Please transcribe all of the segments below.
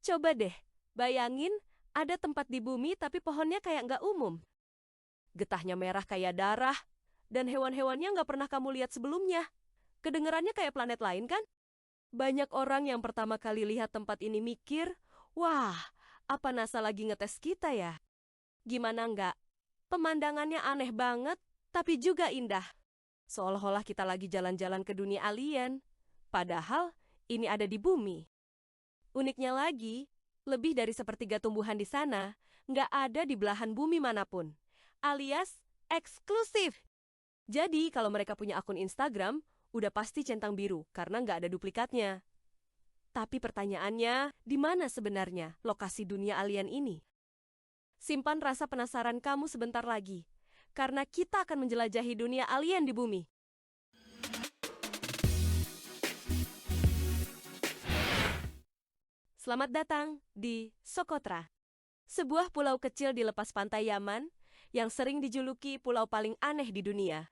Coba deh, bayangin ada tempat di bumi tapi pohonnya kayak nggak umum. Getahnya merah kayak darah, dan hewan-hewannya nggak pernah kamu lihat sebelumnya. Kedengerannya kayak planet lain kan? Banyak orang yang pertama kali lihat tempat ini mikir, wah, apa NASA lagi ngetes kita ya? Gimana nggak? Pemandangannya aneh banget, tapi juga indah. Seolah-olah kita lagi jalan-jalan ke dunia alien. Padahal, ini ada di bumi. Uniknya lagi, lebih dari sepertiga tumbuhan di sana nggak ada di belahan bumi manapun, alias eksklusif. Jadi, kalau mereka punya akun Instagram, udah pasti centang biru karena nggak ada duplikatnya. Tapi pertanyaannya, di mana sebenarnya lokasi dunia alien ini? Simpan rasa penasaran kamu sebentar lagi, karena kita akan menjelajahi dunia alien di bumi. Selamat datang di Socotra, sebuah pulau kecil di lepas pantai Yaman yang sering dijuluki pulau paling aneh di dunia.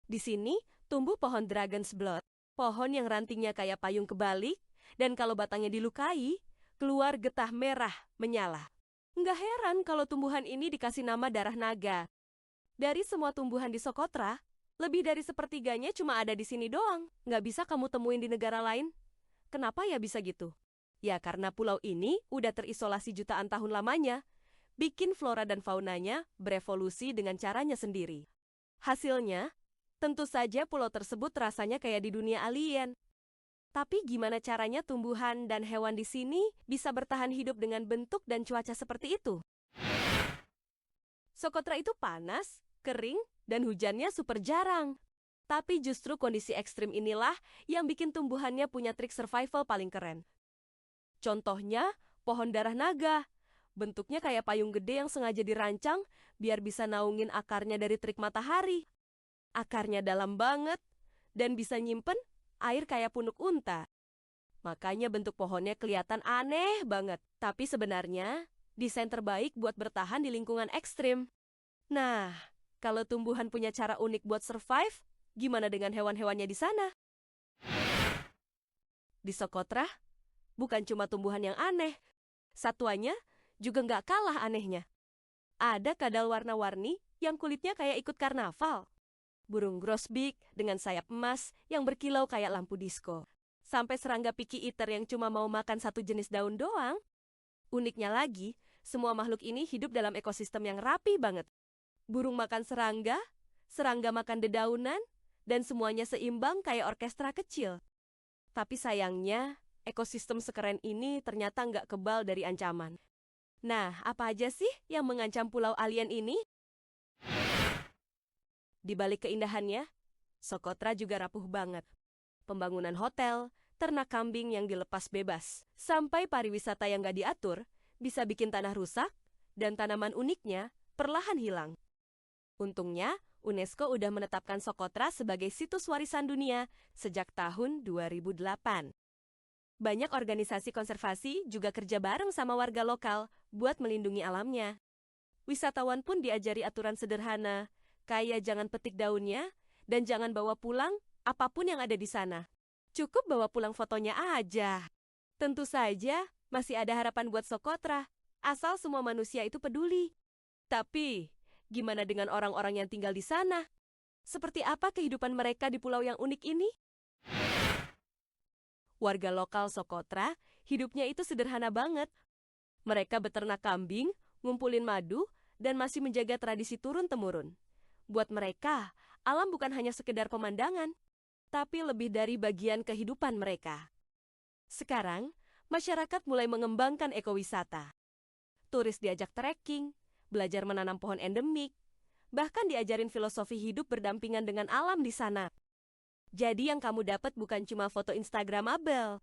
Di sini tumbuh pohon Dragon's Blood, pohon yang rantingnya kayak payung kebalik, dan kalau batangnya dilukai, keluar getah merah menyala. Nggak heran kalau tumbuhan ini dikasih nama darah naga. Dari semua tumbuhan di Socotra, lebih dari sepertiganya cuma ada di sini doang. Nggak bisa kamu temuin di negara lain. Kenapa ya bisa gitu? Ya karena pulau ini udah terisolasi jutaan tahun lamanya, bikin flora dan faunanya berevolusi dengan caranya sendiri. Hasilnya, tentu saja pulau tersebut rasanya kayak di dunia alien. Tapi gimana caranya tumbuhan dan hewan di sini bisa bertahan hidup dengan bentuk dan cuaca seperti itu? Socotra itu panas, kering, dan hujannya super jarang. Tapi justru kondisi ekstrim inilah yang bikin tumbuhannya punya trik survival paling keren. Contohnya, pohon darah naga. Bentuknya kayak payung gede yang sengaja dirancang biar bisa naungin akarnya dari terik matahari. Akarnya dalam banget, dan bisa nyimpen air kayak punuk unta. Makanya bentuk pohonnya kelihatan aneh banget. Tapi sebenarnya, desain terbaik buat bertahan di lingkungan ekstrim. Nah, kalau tumbuhan punya cara unik buat survive, gimana dengan hewan-hewannya di sana? Di Socotra, bukan cuma tumbuhan yang aneh. Satwanya juga nggak kalah anehnya. Ada kadal warna-warni yang kulitnya kayak ikut karnaval. Burung grosbeak dengan sayap emas yang berkilau kayak lampu disko. Sampai serangga picky eater yang cuma mau makan satu jenis daun doang. Uniknya lagi, semua makhluk ini hidup dalam ekosistem yang rapi banget. Burung makan serangga, serangga makan dedaunan, dan semuanya seimbang kayak orkestra kecil. Tapi sayangnya, ekosistem sekeren ini ternyata nggak kebal dari ancaman. Nah, apa aja sih yang mengancam pulau alien ini? Di balik keindahannya, Socotra juga rapuh banget. Pembangunan hotel, ternak kambing yang dilepas bebas, sampai pariwisata yang nggak diatur, bisa bikin tanah rusak, dan tanaman uniknya perlahan hilang. Untungnya, UNESCO udah menetapkan Socotra sebagai situs warisan dunia sejak tahun 2008. Banyak organisasi konservasi juga kerja bareng sama warga lokal buat melindungi alamnya. Wisatawan pun diajari aturan sederhana, kayak jangan petik daunnya, dan jangan bawa pulang apapun yang ada di sana. Cukup bawa pulang fotonya aja. Tentu saja, masih ada harapan buat Socotra, asal semua manusia itu peduli. Tapi, gimana dengan orang-orang yang tinggal di sana? Seperti apa kehidupan mereka di pulau yang unik ini? Warga lokal Socotra, hidupnya itu sederhana banget. Mereka beternak kambing, ngumpulin madu, dan masih menjaga tradisi turun-temurun. Buat mereka, alam bukan hanya sekedar pemandangan, tapi lebih dari bagian kehidupan mereka. Sekarang, masyarakat mulai mengembangkan ekowisata. Turis diajak trekking, belajar menanam pohon endemik, bahkan diajarin filosofi hidup berdampingan dengan alam di sana. Jadi yang kamu dapat bukan cuma foto Instagramable,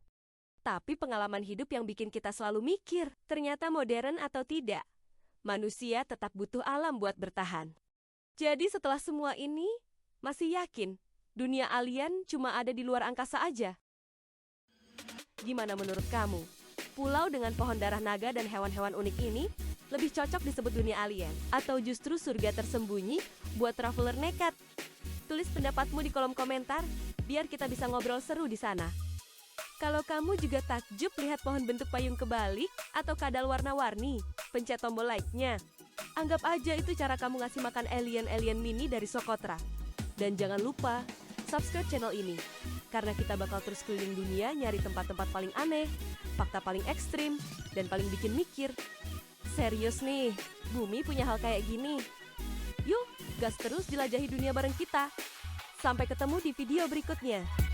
tapi pengalaman hidup yang bikin kita selalu mikir, ternyata modern atau tidak, manusia tetap butuh alam buat bertahan. Jadi setelah semua ini, masih yakin dunia alien cuma ada di luar angkasa aja? Gimana menurut kamu? Pulau dengan pohon darah naga dan hewan-hewan unik ini lebih cocok disebut dunia alien? Atau justru surga tersembunyi buat traveler nekat? Tulis pendapatmu di kolom komentar, biar kita bisa ngobrol seru di sana. Kalau kamu juga takjub lihat pohon bentuk payung kebalik atau kadal warna-warni, pencet tombol like-nya. Anggap aja itu cara kamu ngasih makan alien-alien mini dari Socotra. Dan jangan lupa, subscribe channel ini. Karena kita bakal terus keliling dunia nyari tempat-tempat paling aneh, fakta paling ekstrim, dan paling bikin mikir. Serius nih, bumi punya hal kayak gini. Yuk, gas terus jelajahi dunia bareng kita. Sampai ketemu di video berikutnya.